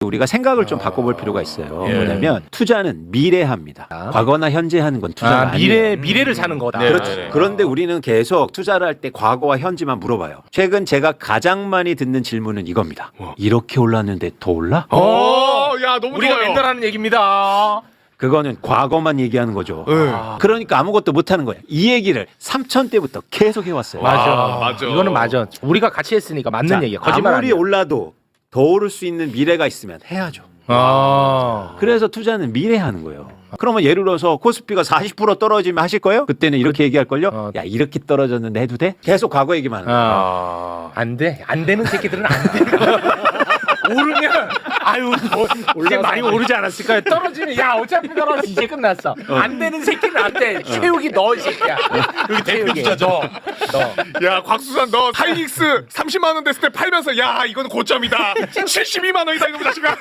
우리가 생각을 좀 바꿔볼 필요가 있어요. 예. 뭐냐면 투자는 미래합니다. 과거나 현재 하는 건 투자가 아니에요. 미래를 사는 거다. 그렇죠. 네. 그런데 우리는 계속 투자를 할 때 과거와 현지만 물어봐요. 최근 제가 가장 많이 듣는 질문은 이겁니다. 이렇게 올랐는데 더 올라? 야 너무 우리가 좋아요. 맨날 하는 얘기입니다. 그거는 과거만 얘기하는 거죠. 네. 그러니까 아무것도 못하는 거예요. 이 얘기를 3,000대부터 계속 해왔어요. 맞아. 이거는 맞아. 우리가 같이 했으니까 맞는 자, 얘기야. 거짓말 아무리 아니야. 올라도 더 오를 수 있는 미래가 있으면 해야죠. 그래서 투자는 미래 하는 거예요. 그러면 예를 들어서 코스피가 40% 떨어지면 하실 거예요? 그때는 이렇게 얘기할걸요? 야 이렇게 떨어졌는데 해도 돼? 계속 과거 얘기만 하는 거예요. 안 돼. 안 되는 새끼들은 안 돼. 오르면 아유 이제 많이 오르지 않았을까요? 떨어지면 야 어차피 떨어져 이제 끝났어. 안 되는 새끼는 안 돼. 최욱이 너 이 새끼야. 여기 대표 주자 너. 야 곽수산 너 하이닉스 30만 원 됐을 때 팔면서 야 이건 고점이다. 72만 원이다 이놈 자식아.